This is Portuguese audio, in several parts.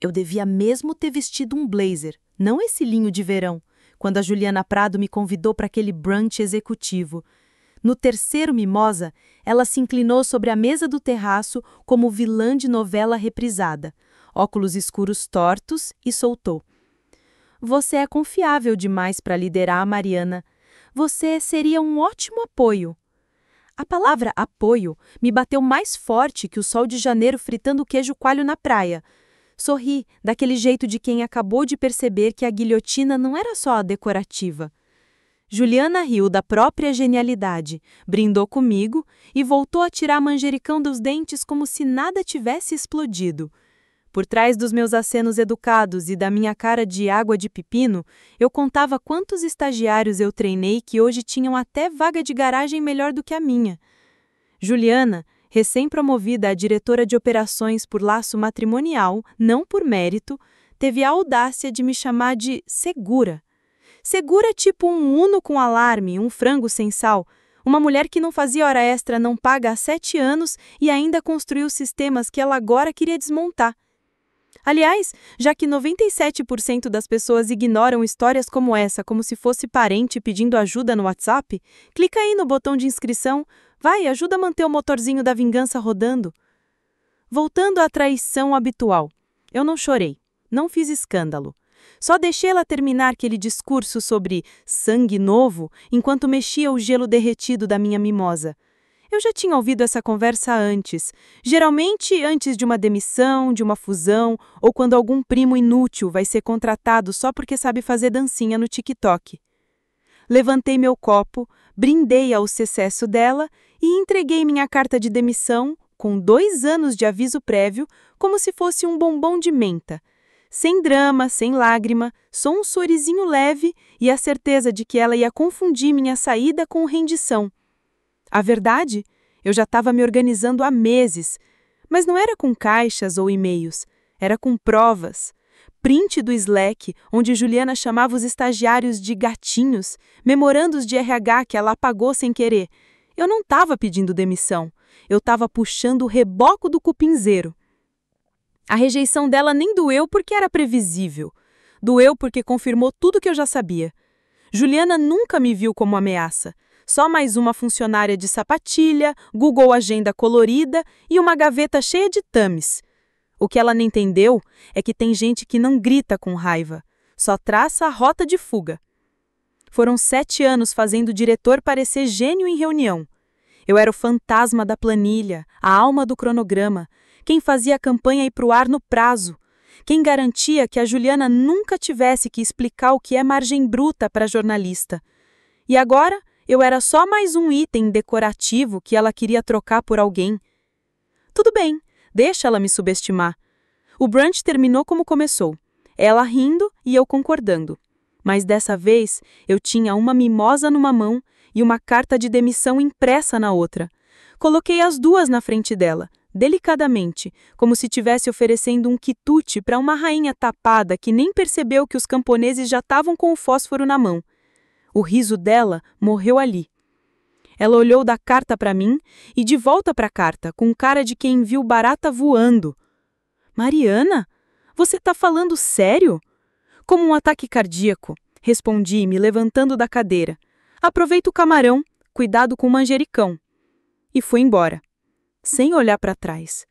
Eu devia mesmo ter vestido um blazer, não esse linho de verão, quando a Juliana Prado me convidou para aquele brunch executivo. No terceiro mimosa, ela se inclinou sobre a mesa do terraço como vilã de novela reprisada, óculos escuros tortos, e soltou: "Você é confiável demais para liderar a Mariana. Você seria um ótimo apoio." A palavra apoio me bateu mais forte que o sol de janeiro fritando queijo coalho na praia. Sorri, daquele jeito de quem acabou de perceber que a guilhotina não era só decorativa. Juliana riu da própria genialidade, brindou comigo e voltou a tirar manjericão dos dentes como se nada tivesse explodido. Por trás dos meus acenos educados e da minha cara de água de pepino, eu contava quantos estagiários eu treinei que hoje tinham até vaga de garagem melhor do que a minha. Juliana, recém-promovida a diretora de operações por laço matrimonial, não por mérito, teve a audácia de me chamar de segura. Segura tipo um Uno com alarme, um frango sem sal, uma mulher que não fazia hora extra não paga há 7 anos e ainda construiu sistemas que ela agora queria desmontar. Aliás, já que 97% das pessoas ignoram histórias como essa como se fosse parente pedindo ajuda no WhatsApp, clica aí no botão de inscrição, vai, ajuda a manter o motorzinho da vingança rodando. Voltando à traição habitual, eu não chorei, não fiz escândalo. Só deixei ela terminar aquele discurso sobre sangue novo enquanto mexia o gelo derretido da minha mimosa. Eu já tinha ouvido essa conversa antes, geralmente antes de uma demissão, de uma fusão, ou quando algum primo inútil vai ser contratado só porque sabe fazer dancinha no TikTok. Levantei meu copo, brindei ao sucesso dela e entreguei minha carta de demissão, com 2 anos de aviso prévio, como se fosse um bombom de menta. Sem drama, sem lágrima, só um sorrisinho leve e a certeza de que ela ia confundir minha saída com rendição. A verdade, eu já estava me organizando há meses, mas não era com caixas ou e-mails, era com provas. Print do Slack, onde Juliana chamava os estagiários de gatinhos, memorandos de RH que ela apagou sem querer. Eu não estava pedindo demissão, eu estava puxando o reboco do cupinzeiro. A rejeição dela nem doeu porque era previsível. Doeu porque confirmou tudo que eu já sabia. Juliana nunca me viu como ameaça. Só mais uma funcionária de sapatilha, Google Agenda colorida e uma gaveta cheia de tames. O que ela não entendeu é que tem gente que não grita com raiva, só traça a rota de fuga. Foram 7 anos fazendo o diretor parecer gênio em reunião. Eu era o fantasma da planilha, a alma do cronograma, quem fazia a campanha ir para o ar no prazo, quem garantia que a Juliana nunca tivesse que explicar o que é margem bruta para jornalista. E agora, eu era só mais um item decorativo que ela queria trocar por alguém. Tudo bem, deixa ela me subestimar. O brunch terminou como começou, ela rindo e eu concordando. Mas dessa vez, eu tinha uma mimosa numa mão e uma carta de demissão impressa na outra. Coloquei as duas na frente dela, delicadamente, como se estivesse oferecendo um quitute para uma rainha tapada que nem percebeu que os camponeses já estavam com o fósforo na mão. O riso dela morreu ali. Ela olhou da carta para mim e de volta para a carta, com cara de quem viu barata voando. "Mariana, você está falando sério?" "Como um ataque cardíaco", respondi, me levantando da cadeira. "Aproveita o camarão, cuidado com o manjericão." E fui embora, sem olhar para trás.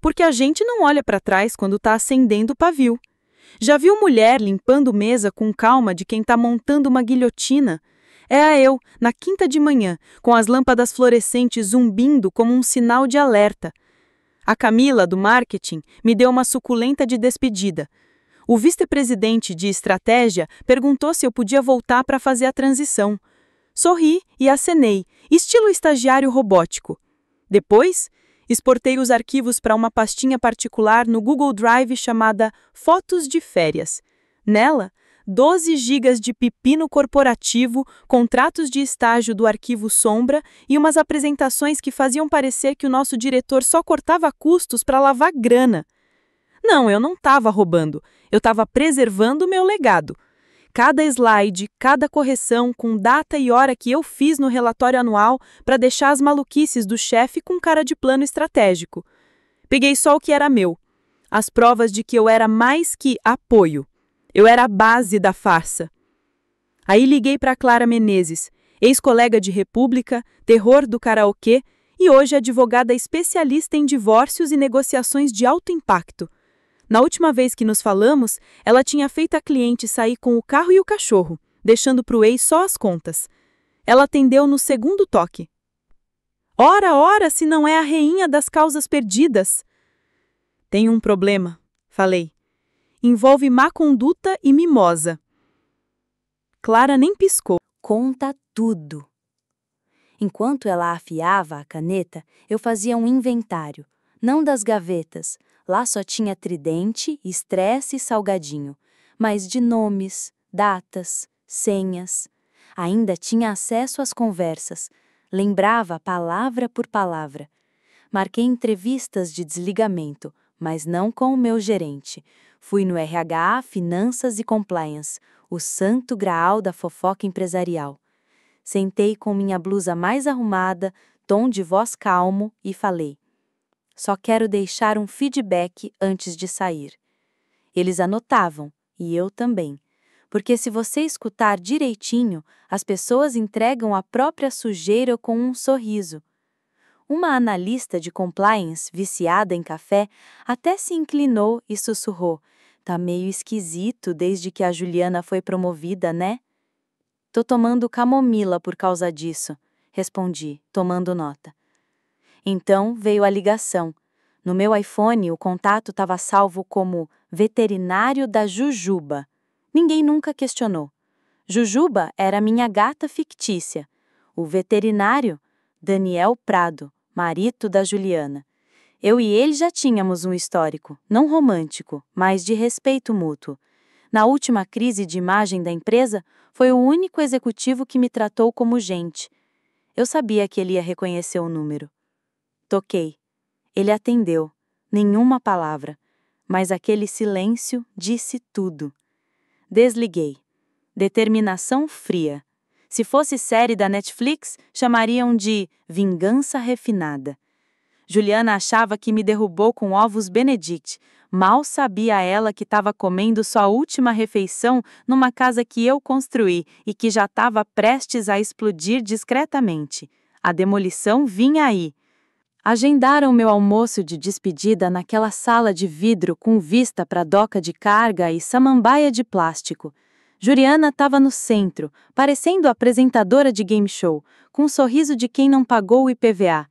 Porque a gente não olha para trás quando está acendendo o pavio. Já viu mulher limpando mesa com calma de quem está montando uma guilhotina? Era eu, na quinta de manhã, com as lâmpadas fluorescentes zumbindo como um sinal de alerta. A Camila, do marketing, me deu uma suculenta de despedida. O vice-presidente de estratégia perguntou se eu podia voltar para fazer a transição. Sorri e acenei, estilo estagiário robótico. Depois, exportei os arquivos para uma pastinha particular no Google Drive chamada Fotos de Férias. Nela, 12 gigas de pepino corporativo, contratos de estágio do arquivo Sombra e umas apresentações que faziam parecer que o nosso diretor só cortava custos para lavar grana. Não, eu não estava roubando, eu estava preservando o meu legado. Cada slide, cada correção com data e hora que eu fiz no relatório anual para deixar as maluquices do chefe com cara de plano estratégico. Peguei só o que era meu. As provas de que eu era mais que apoio. Eu era a base da farsa. Aí liguei para Clara Menezes, ex-colega de República, terror do karaokê e hoje advogada especialista em divórcios e negociações de alto impacto. Na última vez que nos falamos, ela tinha feito a cliente sair com o carro e o cachorro, deixando para o ex só as contas. Ela atendeu no segundo toque. Ora, ora, se não é a rainha das causas perdidas. Tem um problema, falei. Envolve má conduta e mimosa. Clara nem piscou. Conta tudo. Enquanto ela afiava a caneta, eu fazia um inventário, não das gavetas. Lá só tinha tridente, estresse e salgadinho, mas de nomes, datas, senhas. Ainda tinha acesso às conversas, lembrava palavra por palavra. Marquei entrevistas de desligamento, mas não com o meu gerente. Fui no RH, Finanças e Compliance, o santo graal da fofoca empresarial. Sentei com minha blusa mais arrumada, tom de voz calmo e falei: só quero deixar um feedback antes de sair. Eles anotavam, e eu também. Porque se você escutar direitinho, as pessoas entregam a própria sujeira com um sorriso. Uma analista de compliance, viciada em café, até se inclinou e sussurrou: tá meio esquisito desde que a Juliana foi promovida, né? Tô tomando camomila por causa disso, respondi, tomando nota. Então veio a ligação. No meu iPhone, o contato estava salvo como veterinário da Jujuba. Ninguém nunca questionou. Jujuba era minha gata fictícia. O veterinário, Daniel Prado, marido da Juliana. Eu e ele já tínhamos um histórico, não romântico, mas de respeito mútuo. Na última crise de imagem da empresa, foi o único executivo que me tratou como gente. Eu sabia que ele ia reconhecer o número. Toquei. Ele atendeu. Nenhuma palavra. Mas aquele silêncio disse tudo. Desliguei. Determinação fria. Se fosse série da Netflix, chamariam de Vingança Refinada. Juliana achava que me derrubou com ovos Benedict. Mal sabia ela que estava comendo sua última refeição numa casa que eu construí e que já estava prestes a explodir discretamente. A demolição vinha aí. Agendaram meu almoço de despedida naquela sala de vidro com vista para doca de carga e samambaia de plástico. Juliana estava no centro, parecendo apresentadora de game show, com um sorriso de quem não pagou o IPVA.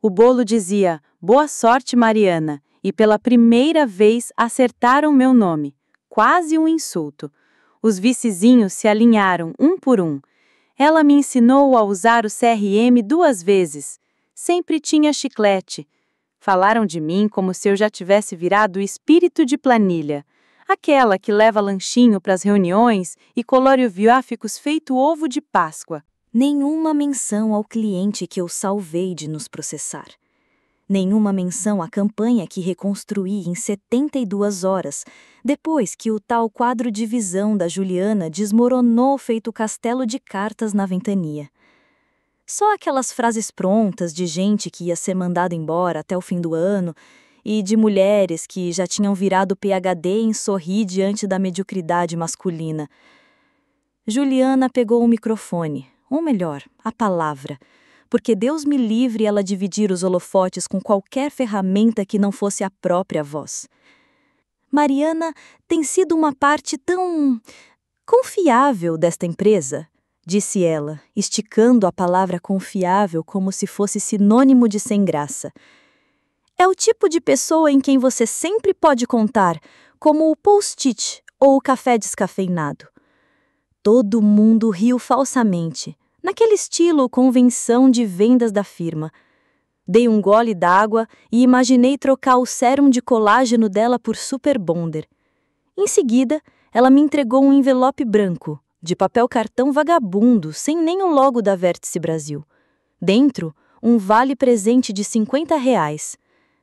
O bolo dizia, boa sorte, Mariana, e pela primeira vez acertaram meu nome. Quase um insulto. Os vicezinhos se alinharam, um por um. Ela me ensinou a usar o CRM 2 vezes. Sempre tinha chiclete. Falaram de mim como se eu já tivesse virado espírito de planilha. Aquela que leva lanchinho para as reuniões e coloriográficos feito ovo de Páscoa. Nenhuma menção ao cliente que eu salvei de nos processar. Nenhuma menção à campanha que reconstruí em 72 horas, depois que o tal quadro de visão da Juliana desmoronou feito castelo de cartas na ventania. Só aquelas frases prontas de gente que ia ser mandada embora até o fim do ano e de mulheres que já tinham virado PhD em sorrir diante da mediocridade masculina. Juliana pegou o microfone, ou melhor, a palavra, porque Deus me livre ela dividir os holofotes com qualquer ferramenta que não fosse a própria voz. Mariana tem sido uma parte tão confiável desta empresa, disse ela, esticando a palavra confiável como se fosse sinônimo de sem graça. É o tipo de pessoa em quem você sempre pode contar, como o post-it ou o café descafeinado. Todo mundo riu falsamente, naquele estilo convenção de vendas da firma. Dei um gole d'água e imaginei trocar o sérum de colágeno dela por Super Bonder. Em seguida, ela me entregou um envelope branco, de papel cartão vagabundo, sem nem o logo da Vértice Brasil. Dentro, um vale-presente de R$ 50.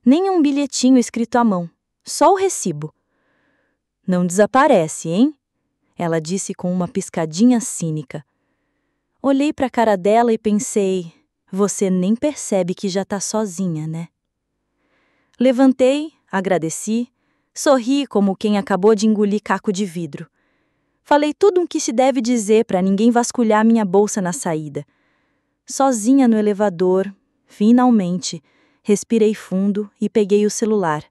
Nem um bilhetinho escrito à mão, só o recibo. Não desaparece, hein? Ela disse com uma piscadinha cínica. Olhei para a cara dela e pensei, você nem percebe que já está sozinha, né? Levantei, agradeci, Sorri como quem acabou de engolir caco de vidro. Falei tudo o que se deve dizer para ninguém vasculhar minha bolsa na saída. Sozinha no elevador, finalmente, respirei fundo e peguei o celular.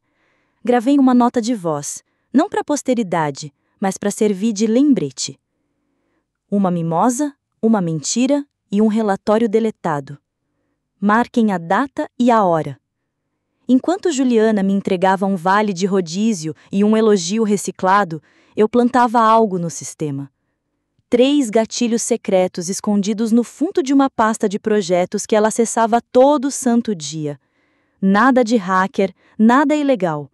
Gravei uma nota de voz, não para a posteridade, mas para servir de lembrete. Uma mimosa, uma mentira e um relatório deletado. Marquem a data e a hora. Enquanto Juliana me entregava um vale de rodízio e um elogio reciclado, eu plantava algo no sistema. 3 gatilhos secretos escondidos no fundo de uma pasta de projetos que ela acessava todo santo dia. Nada de hacker, nada ilegal.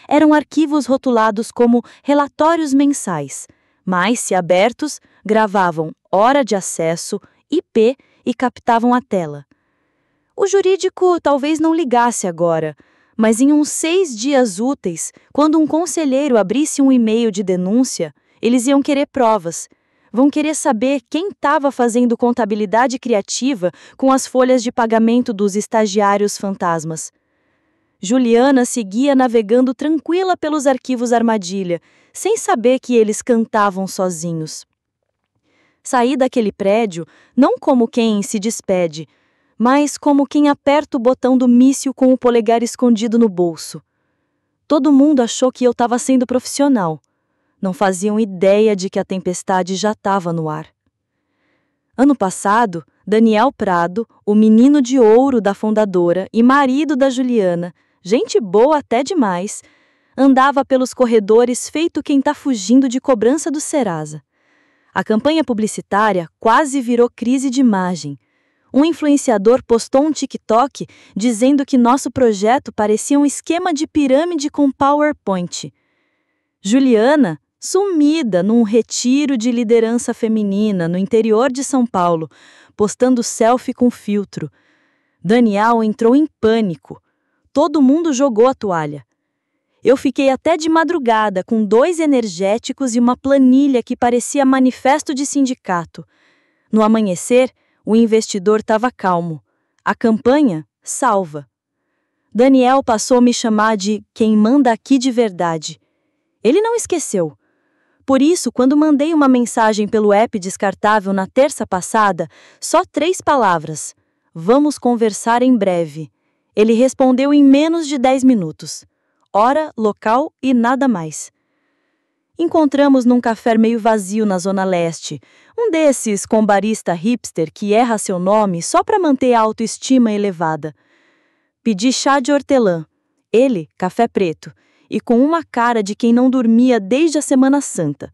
Eram arquivos rotulados como relatórios mensais, mas, se abertos, gravavam hora de acesso, IP e captavam a tela. O jurídico talvez não ligasse agora, mas em uns 6 dias úteis, quando um conselheiro abrisse um e-mail de denúncia, eles iam querer provas. Vão querer saber quem estava fazendo contabilidade criativa com as folhas de pagamento dos estagiários fantasmas. Juliana seguia navegando tranquila pelos arquivos armadilha, sem saber que eles cantavam sozinhos. Saí daquele prédio não como quem se despede, mas como quem aperta o botão do míssil com o polegar escondido no bolso. Todo mundo achou que eu estava sendo profissional. Não faziam ideia de que a tempestade já estava no ar. Ano passado, Daniel Prado, o menino de ouro da fundadora e marido da Juliana, gente boa até demais, andava pelos corredores feito quem está fugindo de cobrança do Serasa. A campanha publicitária quase virou crise de imagem. Um influenciador postou um TikTok dizendo que nosso projeto parecia um esquema de pirâmide com PowerPoint. Juliana, sumida num retiro de liderança feminina no interior de São Paulo, postando selfie com filtro. Daniel entrou em pânico. Todo mundo jogou a toalha. Eu fiquei até de madrugada com 2 energéticos e uma planilha que parecia manifesto de sindicato. No amanhecer, o investidor estava calmo. A campanha, salva. Daniel passou a me chamar de quem manda aqui de verdade. Ele não esqueceu. Por isso, quando mandei uma mensagem pelo app descartável na terça passada, só 3 palavras. Vamos conversar em breve. Ele respondeu em menos de 10 minutos. Hora, local e nada mais. Encontramos num café meio vazio na Zona Leste, um desses com barista hipster que erra seu nome só para manter a autoestima elevada. Pedi chá de hortelã, ele, café preto, e com uma cara de quem não dormia desde a Semana Santa.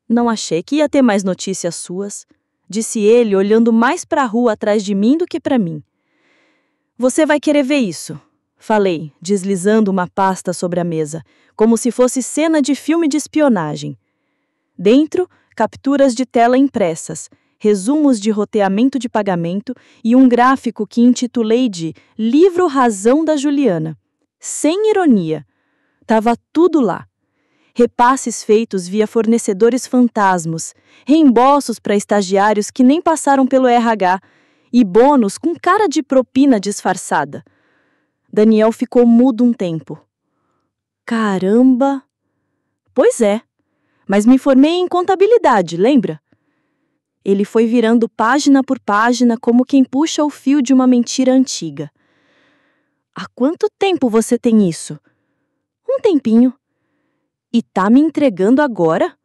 Não achei que ia ter mais notícias suas, disse ele olhando mais para a rua atrás de mim do que para mim. Você vai querer ver isso, falei, deslizando uma pasta sobre a mesa, como se fosse cena de filme de espionagem. Dentro, capturas de tela impressas, resumos de roteamento de pagamento e um gráfico que intitulei de Livro Razão da Juliana. Sem ironia. Tava tudo lá. Repasses feitos via fornecedores fantasmas, reembolsos para estagiários que nem passaram pelo RH e bônus com cara de propina disfarçada. Daniel ficou mudo um tempo. Caramba! Pois é, mas me formei em contabilidade, lembra? Ele foi virando página por página como quem puxa o fio de uma mentira antiga. Há quanto tempo você tem isso? Um tempinho. E tá me entregando agora?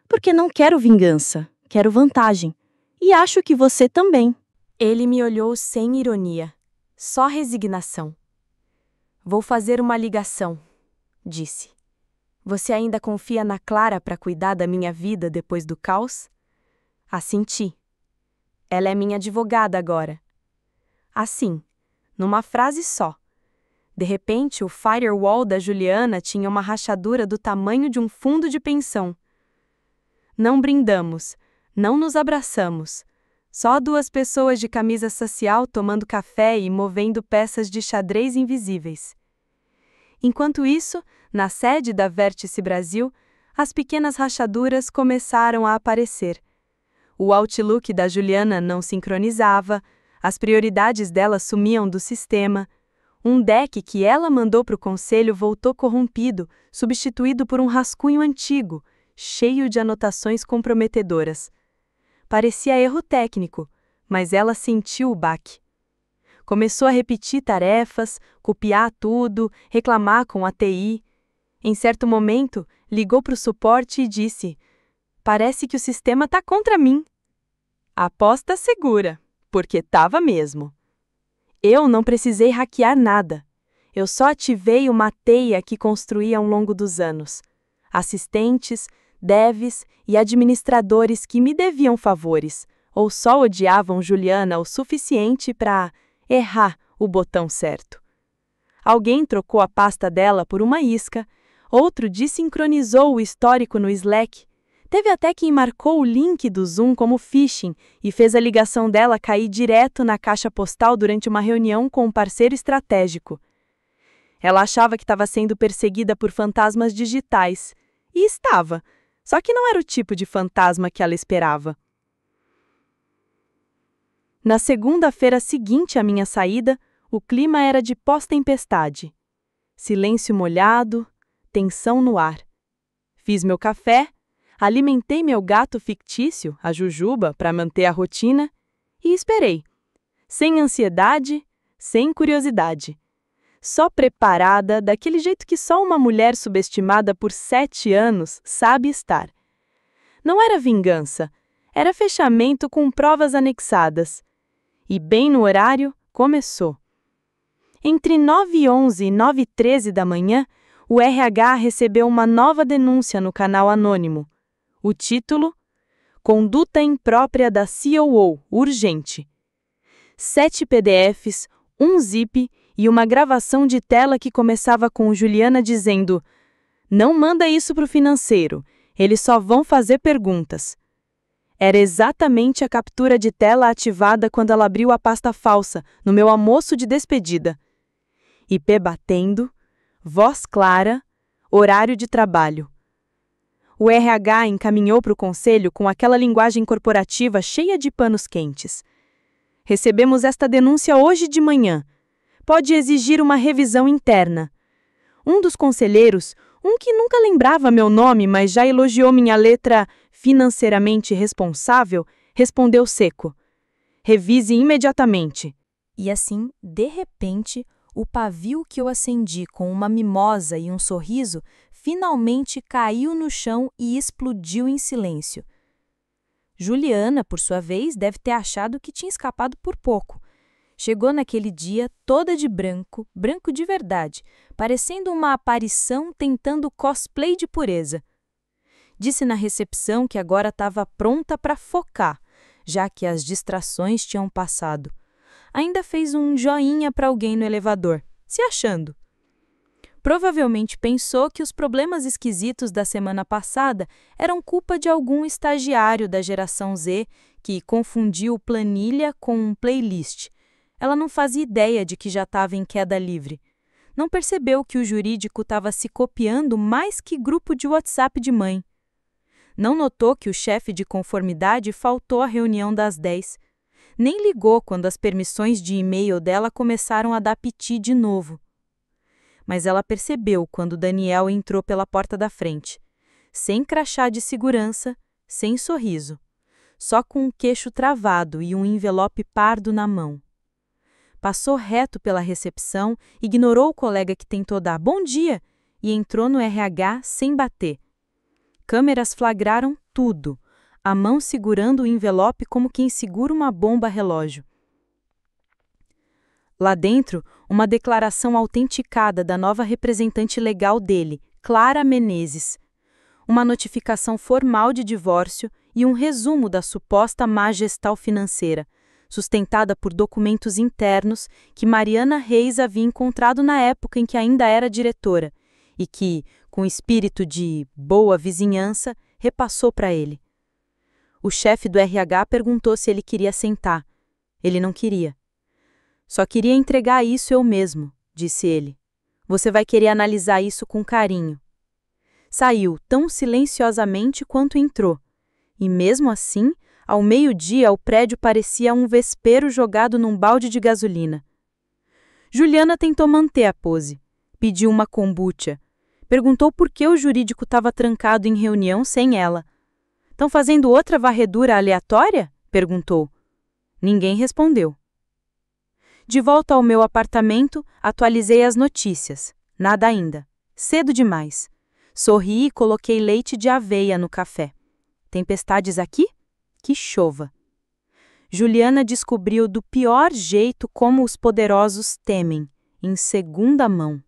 Porque não quero vingança, quero vantagem. E acho que você também. Ele me olhou sem ironia, só resignação. Vou fazer uma ligação, disse. Você ainda confia na Clara para cuidar da minha vida depois do caos? Assenti. Ela é minha advogada agora. Assim, numa frase só. De repente, o firewall da Juliana tinha uma rachadura do tamanho de um fundo de pensão. Não brindamos, não nos abraçamos. Só 2 pessoas de camisa social tomando café e movendo peças de xadrez invisíveis. Enquanto isso, na sede da Vértice Brasil, as pequenas rachaduras começaram a aparecer. O Outlook da Juliana não sincronizava, as prioridades dela sumiam do sistema, Um deck que ela mandou para o conselho voltou corrompido, substituído por um rascunho antigo, cheio de anotações comprometedoras. Parecia erro técnico, mas ela sentiu o baque. Começou a repetir tarefas, copiar tudo, reclamar com a TI. Em certo momento, ligou para o suporte e disse: "Parece que o sistema está contra mim." Aposta segura, porque estava mesmo. Eu não precisei hackear nada. Eu só ativei uma teia que construí ao longo dos anos. Assistentes, devs e administradores que me deviam favores, ou só odiavam Juliana o suficiente para errar o botão certo. Alguém trocou a pasta dela por uma isca, outro desincronizou o histórico no Slack. Teve até quem marcou o link do Zoom como phishing e fez a ligação dela cair direto na caixa postal durante uma reunião com um parceiro estratégico. Ela achava que estava sendo perseguida por fantasmas digitais. E estava, só que não era o tipo de fantasma que ela esperava. Na segunda-feira seguinte à minha saída, o clima era de pós-tempestade. Silêncio molhado, tensão no ar. Fiz meu café, alimentei meu gato fictício, a Jujuba, para manter a rotina, e esperei. Sem ansiedade, sem curiosidade. Só preparada, daquele jeito que só uma mulher subestimada por 7 anos sabe estar. Não era vingança, era fechamento com provas anexadas. E bem no horário, começou. Entre 9h11 e 9h13 da manhã, o RH recebeu uma nova denúncia no canal anônimo. O título: Conduta imprópria da COO, urgente. 7 PDFs, um zip e uma gravação de tela que começava com Juliana dizendo: "Não manda isso para o financeiro, eles só vão fazer perguntas." Era exatamente a captura de tela ativada quando ela abriu a pasta falsa, no meu almoço de despedida. IP batendo, voz clara, horário de trabalho. O RH encaminhou para o conselho com aquela linguagem corporativa cheia de panos quentes. "Recebemos esta denúncia hoje de manhã. Pode exigir uma revisão interna." Um dos conselheiros, um que nunca lembrava meu nome, mas já elogiou minha letra financeiramente responsável, respondeu seco: "Revise imediatamente." E assim, de repente, o pavio que eu acendi com uma mimosa e um sorriso finalmente caiu no chão e explodiu em silêncio. Juliana, por sua vez, deve ter achado que tinha escapado por pouco. Chegou naquele dia toda de branco, branco de verdade, parecendo uma aparição tentando cosplay de pureza. Disse na recepção que agora estava pronta para focar, já que as distrações tinham passado. Ainda fez um joinha para alguém no elevador, se achando. Provavelmente pensou que os problemas esquisitos da semana passada eram culpa de algum estagiário da geração Z que confundiu planilha com um playlist. Ela não fazia ideia de que já estava em queda livre. Não percebeu que o jurídico estava se copiando mais que grupo de WhatsApp de mãe. Não notou que o chefe de conformidade faltou à reunião das 10. Nem ligou quando as permissões de e-mail dela começaram a dar piti de novo. Mas ela percebeu quando Daniel entrou pela porta da frente, sem crachá de segurança, sem sorriso, só com o queixo travado e um envelope pardo na mão. Passou reto pela recepção, ignorou o colega que tentou dar bom dia e entrou no RH sem bater. Câmeras flagraram tudo, a mão segurando o envelope como quem segura uma bomba relógio. Lá dentro, uma declaração autenticada da nova representante legal dele, Clara Menezes. Uma notificação formal de divórcio e um resumo da suposta má gestão financeira, sustentada por documentos internos que Mariana Reis havia encontrado na época em que ainda era diretora e que, com espírito de boa vizinhança, repassou para ele. O chefe do RH perguntou se ele queria sentar. Ele não queria. "Só queria entregar isso eu mesmo", disse ele. "Você vai querer analisar isso com carinho." Saiu tão silenciosamente quanto entrou. E mesmo assim, ao meio-dia o prédio parecia um vespeiro jogado num balde de gasolina. Juliana tentou manter a pose. Pediu uma kombucha. Perguntou por que o jurídico estava trancado em reunião sem ela. "Estão fazendo outra varredura aleatória?" perguntou. Ninguém respondeu. De volta ao meu apartamento, atualizei as notícias. Nada ainda. Cedo demais. Sorri e coloquei leite de aveia no café. Tempestades aqui? Que chova. Juliana descobriu do pior jeito como os poderosos temem, em segunda mão.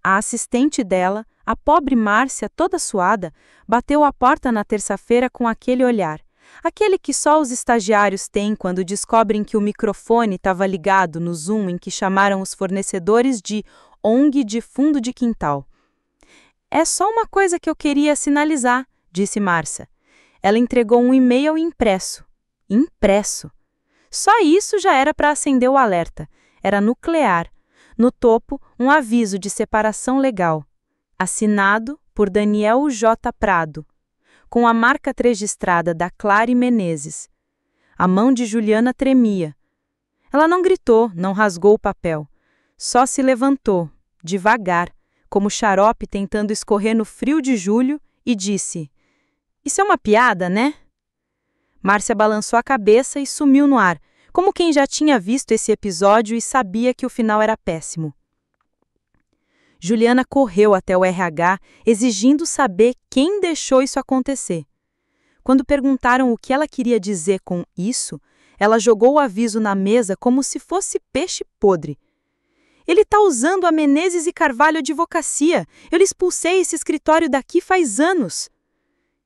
A assistente dela, a pobre Márcia, toda suada, bateu à porta na terça-feira com aquele olhar. Aquele que só os estagiários têm quando descobrem que o microfone estava ligado no Zoom em que chamaram os fornecedores de ONG de fundo de quintal. "É só uma coisa que eu queria sinalizar", disse Márcia. Ela entregou um e-mail impresso. Impresso. Só isso já era para acender o alerta. Era nuclear. No topo, um aviso de separação legal. Assinado por Daniel J. Prado, com a marca registrada da Clary Menezes. A mão de Juliana tremia. Ela não gritou, não rasgou o papel. Só se levantou, devagar, como xarope tentando escorrer no frio de julho, e disse: "Isso é uma piada, né?" Márcia balançou a cabeça e sumiu no ar, como quem já tinha visto esse episódio e sabia que o final era péssimo. Juliana correu até o RH, exigindo saber quem deixou isso acontecer. Quando perguntaram o que ela queria dizer com isso, ela jogou o aviso na mesa como se fosse peixe podre. "Ele está usando a Menezes e Carvalho Advocacia. Eu lhe expulsei esse escritório daqui faz anos."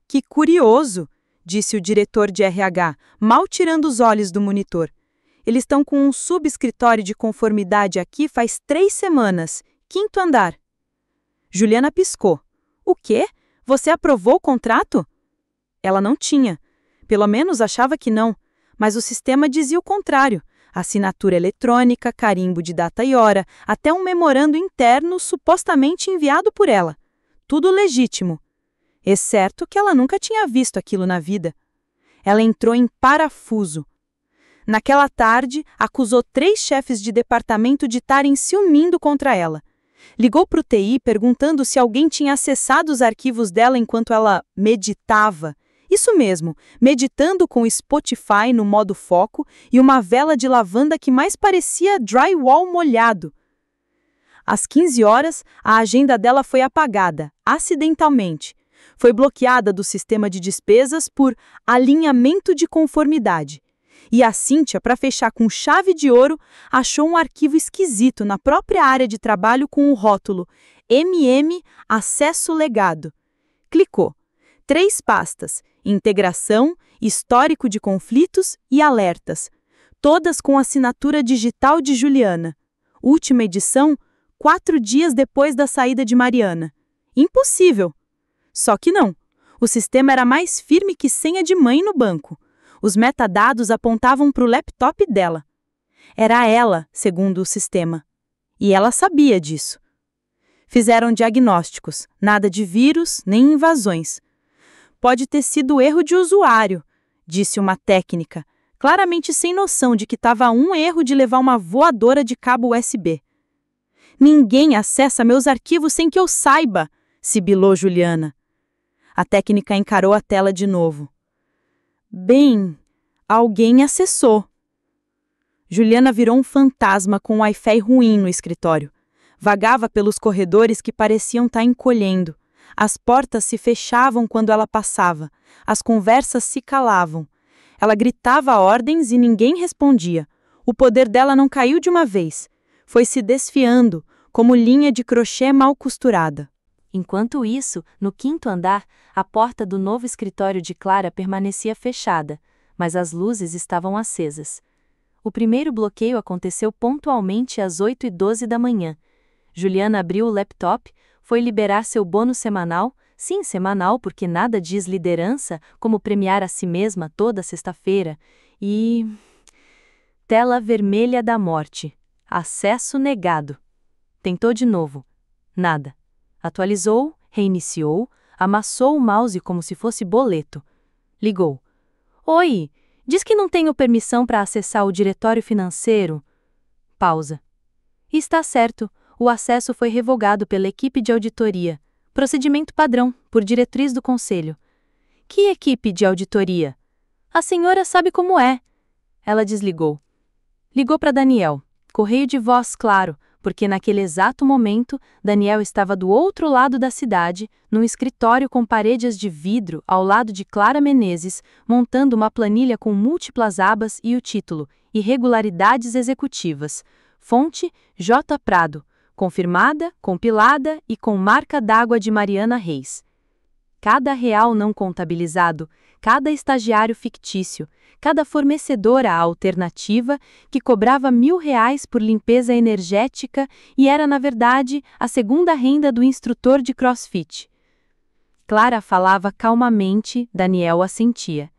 "Que curioso", disse o diretor de RH, mal tirando os olhos do monitor. "Eles estão com um subescritório de conformidade aqui faz 3 semanas. 5º andar." Juliana piscou. "O quê? Você aprovou o contrato?" Ela não tinha. Pelo menos achava que não. Mas o sistema dizia o contrário. Assinatura eletrônica, carimbo de data e hora, até um memorando interno supostamente enviado por ela. Tudo legítimo. Exceto que ela nunca tinha visto aquilo na vida. Ela entrou em parafuso. Naquela tarde, acusou 3 chefes de departamento de estarem ciúmindo contra ela. Ligou para o TI perguntando se alguém tinha acessado os arquivos dela enquanto ela meditava. Isso mesmo, meditando com o Spotify no modo foco e uma vela de lavanda que mais parecia drywall molhado. Às 15 horas, a agenda dela foi apagada, acidentalmente. Foi bloqueada do sistema de despesas por alinhamento de conformidade. E a Cíntia, para fechar com chave de ouro, achou um arquivo esquisito na própria área de trabalho com o rótulo MM Acesso Legado. Clicou. 3 pastas: integração, histórico de conflitos e alertas. Todas com assinatura digital de Juliana. Última edição, 4 dias depois da saída de Mariana. Impossível! Só que não. O sistema era mais firme que senha de mãe no banco. Os metadados apontavam para o laptop dela. Era ela, segundo o sistema. E ela sabia disso. Fizeram diagnósticos, nada de vírus nem invasões. "Pode ter sido erro de usuário", disse uma técnica, claramente sem noção de que estava a um erro de levar uma voadora de cabo USB. "Ninguém acessa meus arquivos sem que eu saiba", sibilou Juliana. A técnica encarou a tela de novo. "Bem, alguém acessou." Juliana virou um fantasma com Wi-Fi ruim no escritório. Vagava pelos corredores que pareciam estar encolhendo. As portas se fechavam quando ela passava. As conversas se calavam. Ela gritava ordens e ninguém respondia. O poder dela não caiu de uma vez. Foi se desfiando, como linha de crochê mal costurada. Enquanto isso, no 5º andar, a porta do novo escritório de Clara permanecia fechada, mas as luzes estavam acesas. O primeiro bloqueio aconteceu pontualmente às 8h12 da manhã. Juliana abriu o laptop, foi liberar seu bônus semanal, sim, semanal porque nada diz liderança como premiar a si mesma toda sexta-feira, e... tela vermelha da morte. Acesso negado. Tentou de novo. Nada. Atualizou, reiniciou, amassou o mouse como se fosse boleto. Ligou. "Oi, diz que não tenho permissão para acessar o diretório financeiro." Pausa. Está certo, o acesso foi revogado pela equipe de auditoria. Procedimento padrão, por diretriz do conselho. Que equipe de auditoria? A senhora sabe como é. Ela desligou. Ligou para Daniel. Correio de voz, claro, porque naquele exato momento, Daniel estava do outro lado da cidade, num escritório com paredes de vidro ao lado de Clara Menezes, montando uma planilha com múltiplas abas e o título Irregularidades Executivas. Fonte J. Prado. Confirmada, compilada e com marca d'água de Mariana Reis. Cada real não contabilizado, cada estagiário fictício, cada fornecedora alternativa que cobrava R$ 1.000 por limpeza energética e era, na verdade, a segunda renda do instrutor de CrossFit. Clara falava calmamente, Daniel assentia.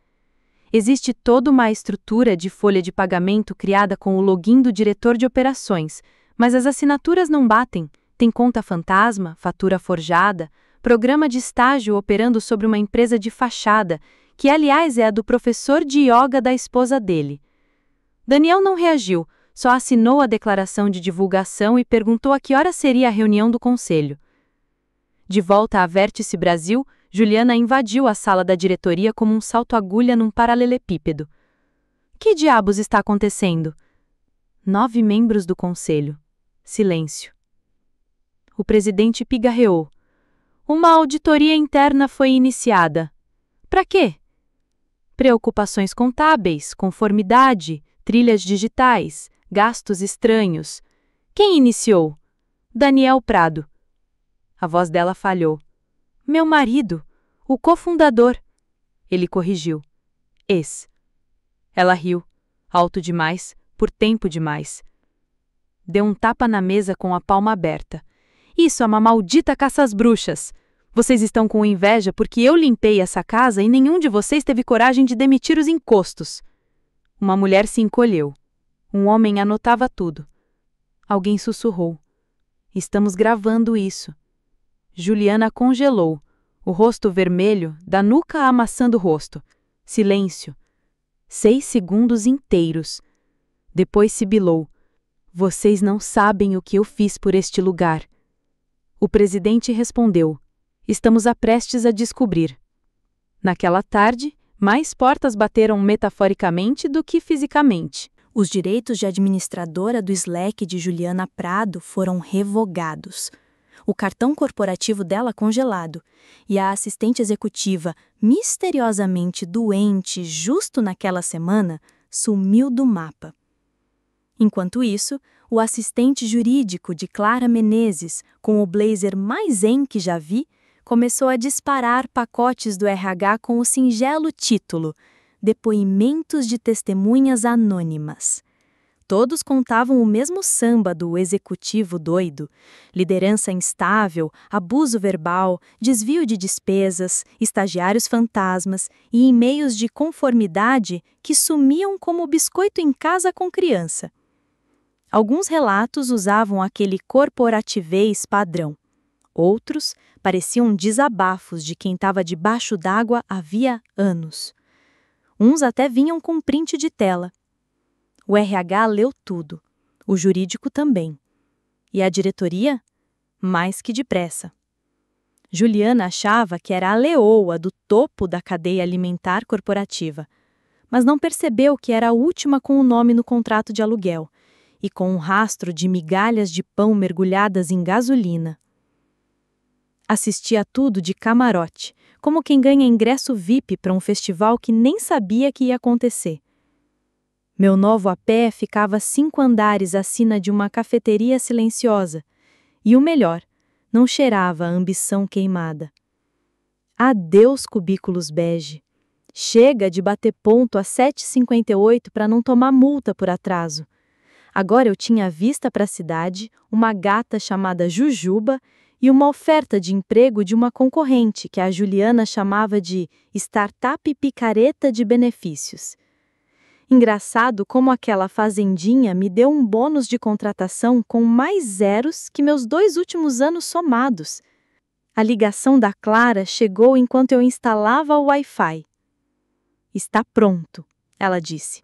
Existe toda uma estrutura de folha de pagamento criada com o login do diretor de operações, mas as assinaturas não batem. Tem conta fantasma, fatura forjada, programa de estágio operando sobre uma empresa de fachada, que aliás é a do professor de yoga da esposa dele. Daniel não reagiu, só assinou a declaração de divulgação e perguntou a que hora seria a reunião do conselho. De volta à Vértice Brasil, Juliana invadiu a sala da diretoria como um salto-agulha num paralelepípedo. Que diabos está acontecendo? 9 membros do conselho. Silêncio. O presidente pigarreou. Uma auditoria interna foi iniciada. Para quê? Preocupações contábeis, conformidade, trilhas digitais, gastos estranhos. Quem iniciou? Daniel Prado. A voz dela falhou. Meu marido, o cofundador. Ele corrigiu. Ela riu, alto demais, por tempo demais. Deu um tapa na mesa com a palma aberta. Isso é uma maldita caça às bruxas. Vocês estão com inveja porque eu limpei essa casa e nenhum de vocês teve coragem de demitir os encostos. Uma mulher se encolheu. Um homem anotava tudo. Alguém sussurrou. Estamos gravando isso. Juliana congelou, o rosto vermelho, da nuca amassando o rosto. Silêncio. 6 segundos inteiros. Depois sibilou. Vocês não sabem o que eu fiz por este lugar. O presidente respondeu. Estamos prestes a descobrir. Naquela tarde, mais portas bateram metaforicamente do que fisicamente. Os direitos de administradora do Slack de Juliana Prado foram revogados. O cartão corporativo dela congelado e a assistente executiva, misteriosamente doente justo naquela semana, sumiu do mapa. Enquanto isso, o assistente jurídico de Clara Menezes, com o blazer mais zen que já vi, começou a disparar pacotes do RH com o singelo título Depoimentos de Testemunhas Anônimas. Todos contavam o mesmo samba do executivo doido: liderança instável, abuso verbal, desvio de despesas, estagiários fantasmas e e-mails de conformidade que sumiam como biscoito em casa com criança. Alguns relatos usavam aquele corporativez padrão. Outros pareciam desabafos de quem estava debaixo d'água havia anos. Uns até vinham com print de tela. O RH leu tudo, o jurídico também. E a diretoria? Mais que depressa. Juliana achava que era a leoa do topo da cadeia alimentar corporativa, mas não percebeu que era a última com o nome no contrato de aluguel e com um rastro de migalhas de pão mergulhadas em gasolina. Assistia a tudo de camarote, como quem ganha ingresso VIP para um festival que nem sabia que ia acontecer. Meu novo apé ficava a 5 andares acima de uma cafeteria silenciosa. E o melhor, não cheirava a ambição queimada. Adeus cubículos bege. Chega de bater ponto às 7h58 para não tomar multa por atraso. Agora eu tinha vista para a cidade, uma gata chamada Jujuba e uma oferta de emprego de uma concorrente que a Juliana chamava de startup picareta de benefícios. Engraçado como aquela fazendinha me deu um bônus de contratação com mais zeros que meus 2 últimos anos somados. A ligação da Clara chegou enquanto eu instalava o Wi-Fi. Está pronto, ela disse.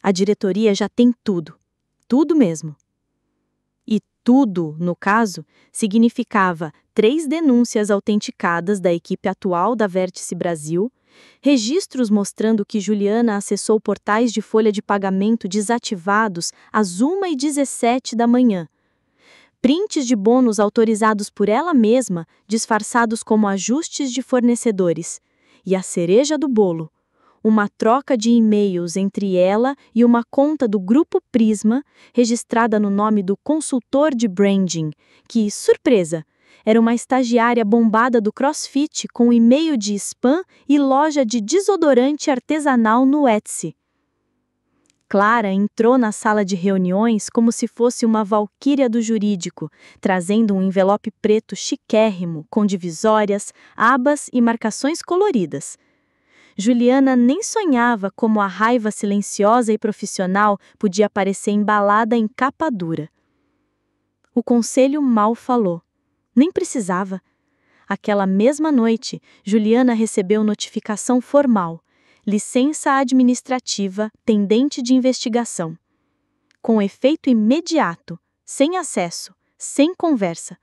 A diretoria já tem tudo. Tudo mesmo. E Tudo, no caso, significava 3 denúncias autenticadas da equipe atual da Vértice Brasil, registros mostrando que Juliana acessou portais de folha de pagamento desativados às 1h17 da manhã, prints de bônus autorizados por ela mesma, disfarçados como ajustes de fornecedores, e a cereja do bolo, uma troca de e-mails entre ela e uma conta do Grupo Prisma, registrada no nome do consultor de branding, que, surpresa, era uma estagiária bombada do CrossFit com e-mail de spam e loja de desodorante artesanal no Etsy. Clara entrou na sala de reuniões como se fosse uma valquíria do jurídico, trazendo um envelope preto chiquérrimo, com divisórias, abas e marcações coloridas. Juliana nem sonhava como a raiva silenciosa e profissional podia parecer embalada em capa dura. O conselho mal falou. Nem precisava. Aquela mesma noite, Juliana recebeu notificação formal. Licença administrativa pendente de investigação. Com efeito imediato, sem acesso, sem conversa.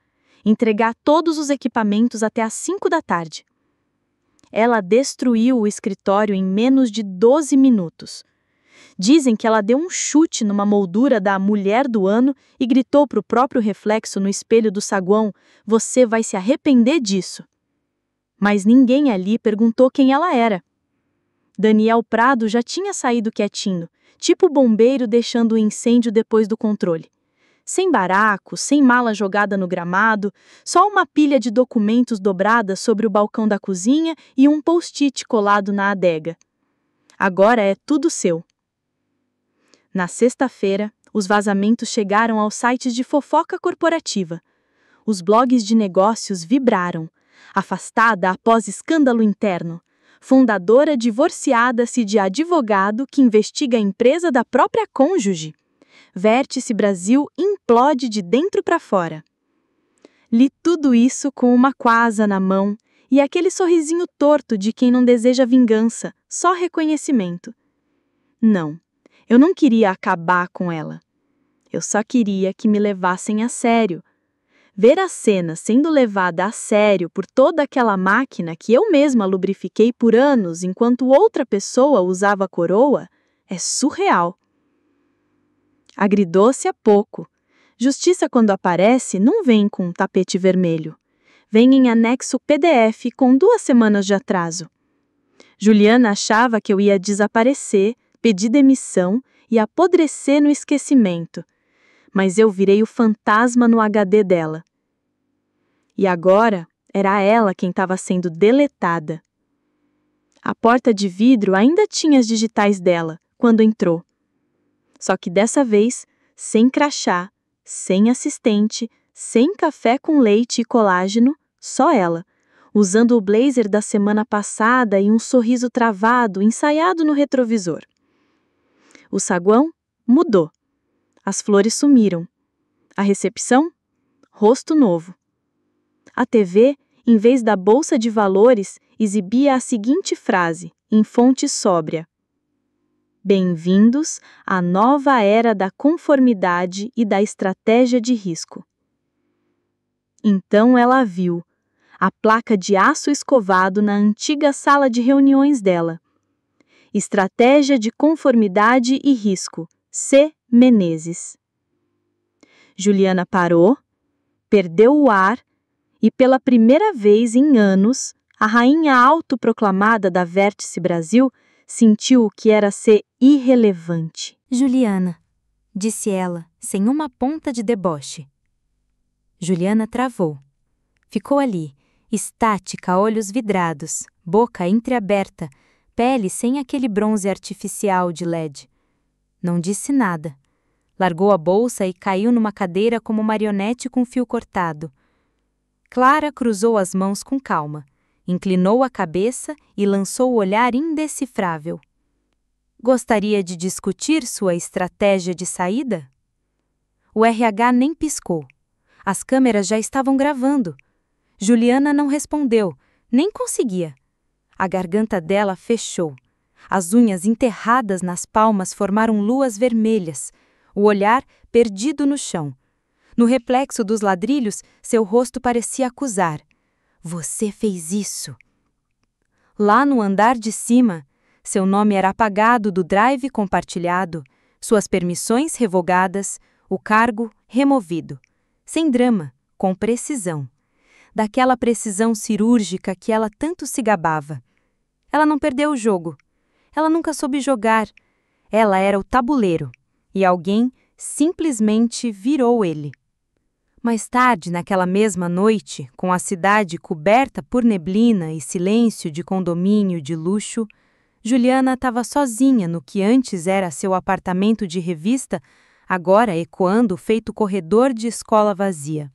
Entregar todos os equipamentos até às 5 da tarde. Ela destruiu o escritório em menos de 12 minutos. Dizem que ela deu um chute numa moldura da Mulher do Ano e gritou para o próprio reflexo no espelho do saguão: "Você vai se arrepender disso." Mas ninguém ali perguntou quem ela era. Daniel Prado já tinha saído quietinho, tipo bombeiro deixando o incêndio depois do controle. Sem baraco, sem mala jogada no gramado, só uma pilha de documentos dobrada sobre o balcão da cozinha e um post-it colado na adega. Agora é tudo seu. Na sexta-feira, os vazamentos chegaram aos sites de fofoca corporativa. Os blogs de negócios vibraram. Afastada após escândalo interno. Fundadora divorciada-se de advogado que investiga a empresa da própria cônjuge. Vértice Brasil implode de dentro para fora. Li tudo isso com uma quasa na mão e aquele sorrisinho torto de quem não deseja vingança, só reconhecimento. Não, eu não queria acabar com ela. Eu só queria que me levassem a sério. Ver a cena sendo levada a sério por toda aquela máquina que eu mesma lubrifiquei por anos enquanto outra pessoa usava a coroa é surreal. Agridoce é pouco. Justiça, quando aparece, não vem com um tapete vermelho. Vem em anexo PDF com 2 semanas de atraso. Juliana achava que eu ia desaparecer, pedir demissão e apodrecer no esquecimento. Mas eu virei o fantasma no HD dela. E agora, era ela quem estava sendo deletada. A porta de vidro ainda tinha as digitais dela, quando entrou. Só que dessa vez, sem crachá, sem assistente, sem café com leite e colágeno, só ela, usando o blazer da semana passada e um sorriso travado ensaiado no retrovisor. O saguão mudou. As flores sumiram. A recepção? Rosto novo. A TV, em vez da bolsa de valores, exibia a seguinte frase, em fonte sóbria: "Bem-vindos à nova era da conformidade e da estratégia de risco." Então ela viu a placa de aço escovado na antiga sala de reuniões dela. Estratégia de conformidade e risco, C. Menezes. Juliana parou, perdeu o ar e, pela primeira vez em anos, a rainha autoproclamada da Vértice Brasil sentiu o que era ser irrelevante. "Juliana", disse ela, sem uma ponta de deboche. Juliana travou. Ficou ali, estática, olhos vidrados, boca entreaberta, pele sem aquele bronze artificial de LED. Não disse nada. Largou a bolsa e caiu numa cadeira como marionete com fio cortado. Clara cruzou as mãos com calma, inclinou a cabeça e lançou o olhar indecifrável. Gostaria de discutir sua estratégia de saída? O RH nem piscou. As câmeras já estavam gravando. Juliana não respondeu, nem conseguia. A garganta dela fechou. As unhas enterradas nas palmas formaram luas vermelhas. O olhar perdido no chão. No reflexo dos ladrilhos, seu rosto parecia acusar. Você fez isso. Lá no andar de cima, seu nome era apagado do drive compartilhado, suas permissões revogadas, o cargo removido. Sem drama, com precisão. Daquela precisão cirúrgica que ela tanto se gabava. Ela não perdeu o jogo. Ela nunca soube jogar. Ela era o tabuleiro. E alguém simplesmente virou ele. Mais tarde, naquela mesma noite, com a cidade coberta por neblina e silêncio de condomínio de luxo, Juliana estava sozinha no que antes era seu apartamento de revista, agora ecoando feito corredor de escola vazia.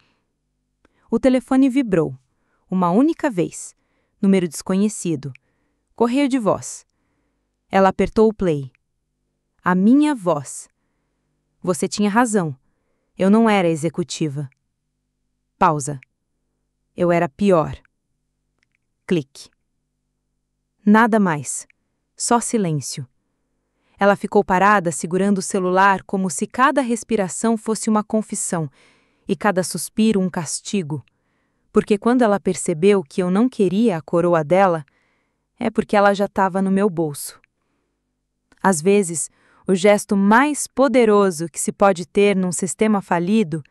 O telefone vibrou. Uma única vez. Número desconhecido. Correio de voz. Ela apertou o play. A minha voz. Você tinha razão. Eu não era executiva. Pausa. Eu era pior. Clique. Nada mais. Só silêncio. Ela ficou parada segurando o celular como se cada respiração fosse uma confissão e cada suspiro um castigo. Porque quando ela percebeu que eu não queria a coroa dela, é porque ela já estava no meu bolso. Às vezes, o gesto mais poderoso que se pode ter num sistema falido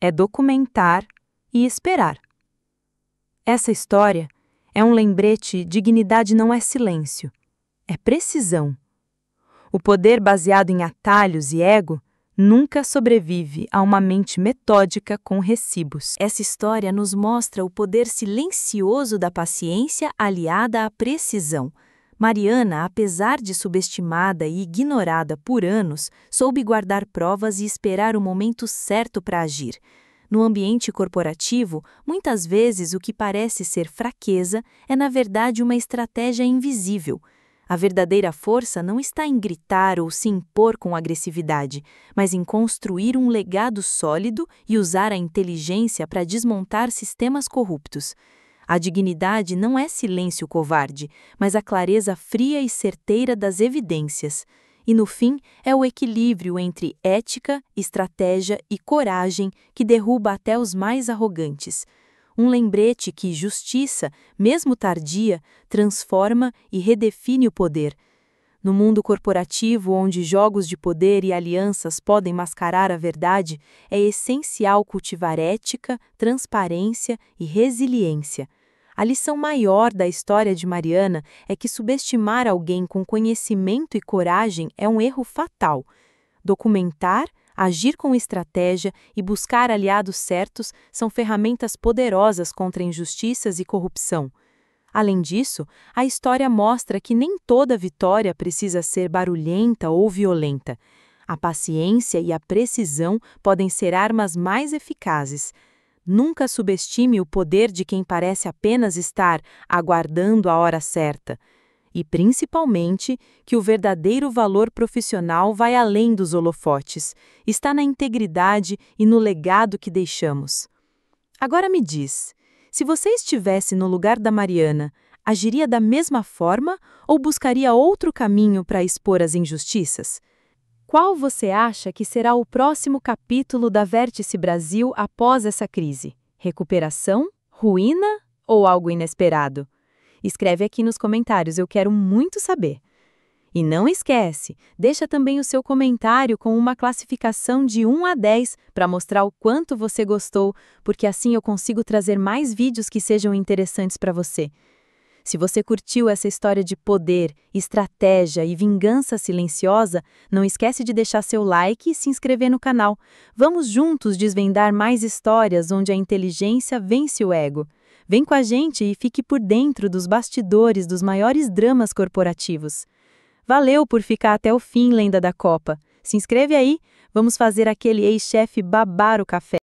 é documentar e esperar. Essa história é um lembrete: dignidade não é silêncio, é precisão. O poder baseado em atalhos e ego nunca sobrevive a uma mente metódica com recibos. Essa história nos mostra o poder silencioso da paciência aliada à precisão. Mariana, apesar de subestimada e ignorada por anos, soube guardar provas e esperar o momento certo para agir. No ambiente corporativo, muitas vezes o que parece ser fraqueza é, na verdade, uma estratégia invisível. A verdadeira força não está em gritar ou se impor com agressividade, mas em construir um legado sólido e usar a inteligência para desmontar sistemas corruptos. A dignidade não é silêncio covarde, mas a clareza fria e certeira das evidências. E, no fim, é o equilíbrio entre ética, estratégia e coragem que derruba até os mais arrogantes. Um lembrete que justiça, mesmo tardia, transforma e redefine o poder. No mundo corporativo, onde jogos de poder e alianças podem mascarar a verdade, é essencial cultivar ética, transparência e resiliência. A lição maior da história de Mariana é que subestimar alguém com conhecimento e coragem é um erro fatal. Documentar, agir com estratégia e buscar aliados certos são ferramentas poderosas contra injustiças e corrupção. Além disso, a história mostra que nem toda vitória precisa ser barulhenta ou violenta. A paciência e a precisão podem ser armas mais eficazes. Nunca subestime o poder de quem parece apenas estar aguardando a hora certa. E, principalmente, que o verdadeiro valor profissional vai além dos holofotes, está na integridade e no legado que deixamos. Agora me diz, se você estivesse no lugar da Mariana, agiria da mesma forma ou buscaria outro caminho para expor as injustiças? Qual você acha que será o próximo capítulo da Vértice Brasil após essa crise? Recuperação? Ruína ou algo inesperado? Escreve aqui nos comentários, eu quero muito saber. E não esquece, deixa também o seu comentário com uma classificação de 1 a 10 para mostrar o quanto você gostou, porque assim eu consigo trazer mais vídeos que sejam interessantes para você. Se você curtiu essa história de poder, estratégia e vingança silenciosa, não esquece de deixar seu like e se inscrever no canal. Vamos juntos desvendar mais histórias onde a inteligência vence o ego. Vem com a gente e fique por dentro dos bastidores dos maiores dramas corporativos. Valeu por ficar até o fim, lenda da Copa. Se inscreve aí, vamos fazer aquele ex-chefe babar o café.